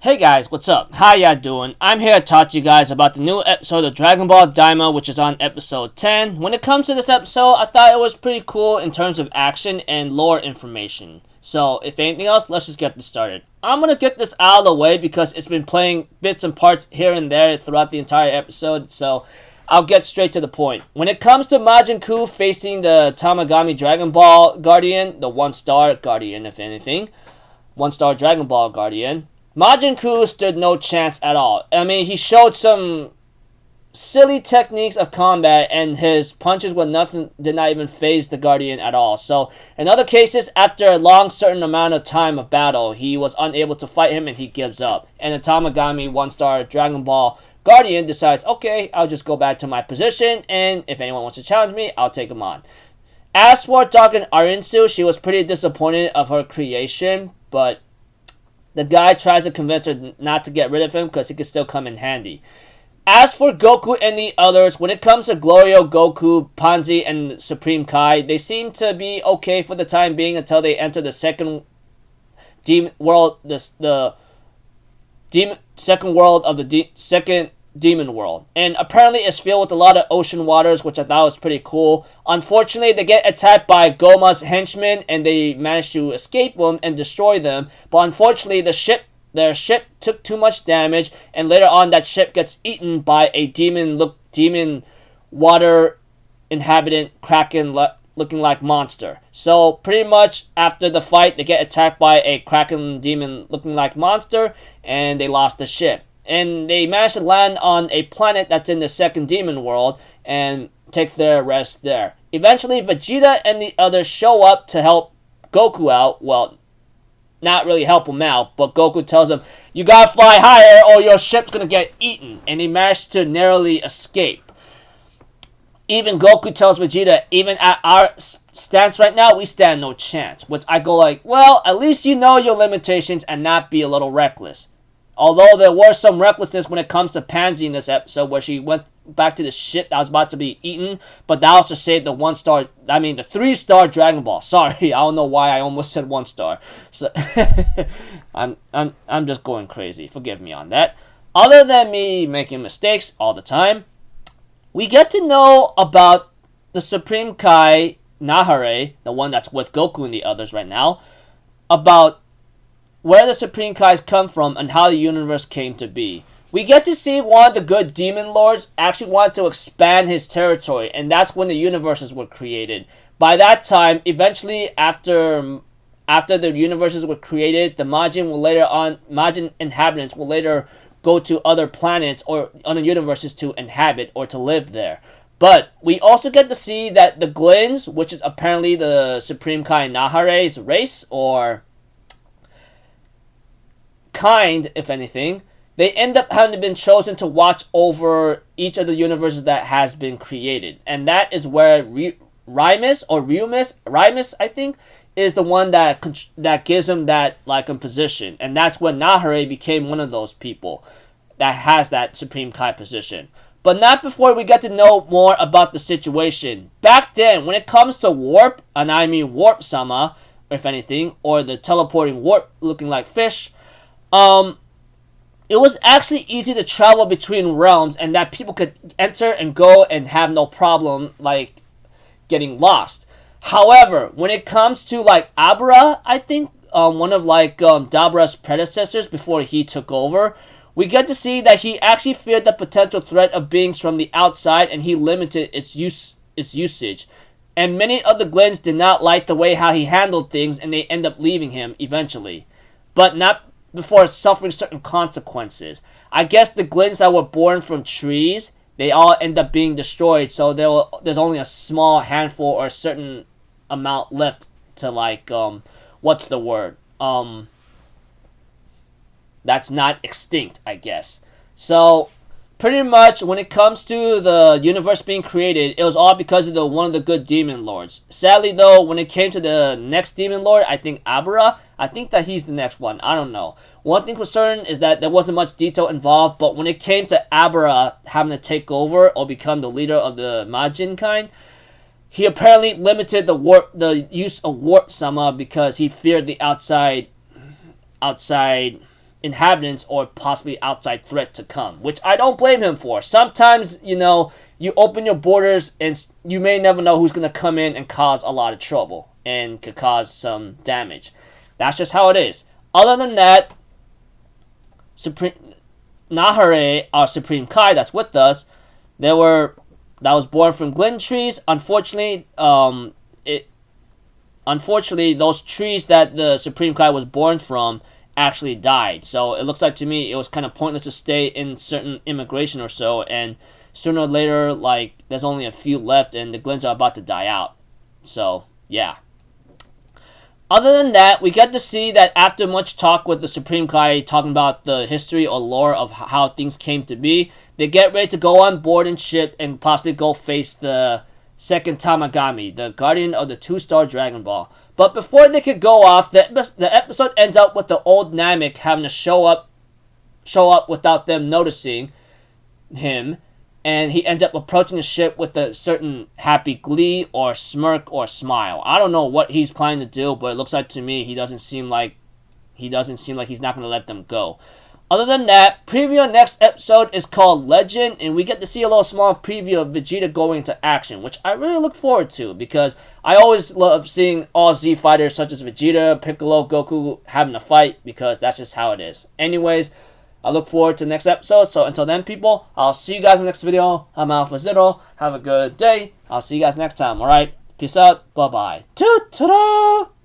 Hey guys, what's up? How ya doing? I'm here to talk to you guys about the new episode of Dragon Ball Daima, which is on episode 10. When it comes to this episode, I thought it was pretty cool in terms of action and lore information. So, if anything else, let's just get this started. I'm gonna get this out of the way because it's been playing bits and parts here and there throughout the entire episode, so I'll get straight to the point. When it comes to Majin Buu facing the Tamagami Dragon Ball Guardian, the 1-star Guardian if anything, 1-star Dragon Ball Guardian, Majin Buu stood no chance at all. I mean, he showed some silly techniques of combat, and his punches did not even phase the Guardian at all. So, in other cases, after a long certain amount of time of battle, he was unable to fight him and he gives up. And the Tamagami 1-star Dragon Ball Guardian decides, okay, I'll just go back to my position, and if anyone wants to challenge me, I'll take him on. As for talking Arinsu, she was pretty disappointed of her creation, but the guy tries to convince her not to get rid of him because he could still come in handy. As for Goku and the others, when it comes to Glorio, Goku, Panzi, and Supreme Kai, they seem to be okay for the time being until they enter the second demon world, second world of the second demon world, and apparently it's filled with a lot of ocean waters, which I thought was pretty cool. Unfortunately, they get attacked by Goma's henchmen and they manage to escape them and destroy them, but unfortunately their ship took too much damage, and later on that ship gets eaten by a demon water inhabitant kraken looking like monster. So pretty much after the fight, they get attacked by a kraken demon looking like monster, and they lost the ship. And they managed to land on a planet that's in the second demon world and take their rest there. Eventually, Vegeta and the others show up to help Goku out. Well, not really help him out, but Goku tells him, you gotta fly higher or your ship's gonna get eaten. And he managed to narrowly escape. Even Goku tells Vegeta, even at our stance right now, we stand no chance. Which I go like, well, at least you know your limitations and not be a little reckless. Although there was some recklessness when it comes to Pansy in this episode, where she went back to the ship that was about to be eaten, but that was to save the 3-star Dragon Ball. Sorry, I don't know why I almost said 1-star. So I'm just going crazy. Forgive me on that. Other than me making mistakes all the time, we get to know about the Supreme Kai Nahare, the one that's with Goku and the others right now, about where the Supreme Kais come from and how the universe came to be. We get to see one of the good demon lords actually wanted to expand his territory, and that's when the universes were created. By that time, eventually after the universes were created, the Majin inhabitants will later go to other planets or other universes to inhabit or to live there. But we also get to see that the Glins, which is apparently the Supreme Kai Nahare's race, or kind, if anything, they end up having been chosen to watch over each of the universes that has been created. And that is where Rymus, I think, is the one that gives him that position. And that's when Nahare became one of those people that has that Supreme Kai position. But not before we get to know more about the situation. Back then, when it comes to warp, and I mean warp sama, if anything, or the teleporting warp looking like fish, it was actually easy to travel between realms, and that people could enter and go and have no problem getting lost. However, when it comes to Abra, I think one of Dabra's predecessors before he took over, we get to see that he actually feared the potential threat of beings from the outside, and he limited its usage. And many of the Glins did not like the way how he handled things, and they end up leaving him eventually, but not before suffering certain consequences. I guess the Glins that were born from trees, they all end up being destroyed, so there's only a small handful or a certain amount left to what's the word? That's not extinct, I guess. So pretty much when it comes to the universe being created, it was all because of one of the good demon lords. Sadly though, when it came to the next demon lord, I think Abra, I think that he's the next one. I don't know. One thing for certain is that there wasn't much detail involved, but when it came to Abra having to take over or become the leader of the Majin kind, he apparently limited the use of warp sama because he feared the outside inhabitants or possibly outside threat to come, which I don't blame him for. Sometimes, you know, you open your borders and you may never know who's going to come in and cause a lot of trouble and could cause some damage. That's just how it is. Other than that, Nahare, our Supreme Kai that's with us, that was born from Glint trees. Unfortunately, those trees that the Supreme Kai was born from actually died. So it looks like to me it was kind of pointless to stay in certain immigration or so, and sooner or later, like, there's only a few left and the Glints are about to die out. So yeah. Other than that, we get to see that after much talk with the Supreme Kai talking about the history or lore of how things came to be, they get ready to go on board and ship and possibly go face the second Tamagami, the guardian of the 2-star Dragon Ball. But before they could go off, the episode ends up with the old Namek having to show up without them noticing him, and he ends up approaching the ship with a certain happy glee or smirk or smile. I don't know what he's planning to do, but it looks like to me he doesn't seem like he's not going to let them go. Other than that, preview of next episode is called Legend, and we get to see a little small preview of Vegeta going into action, which I really look forward to because I always love seeing all Z fighters such as Vegeta, Piccolo, Goku having a fight because that's just how it is. Anyways, I look forward to the next episode, so until then, people, I'll see you guys in the next video. I'm Alpha Zero. Have a good day. I'll see you guys next time, alright? Peace out. Bye-bye. Toot-ta-da!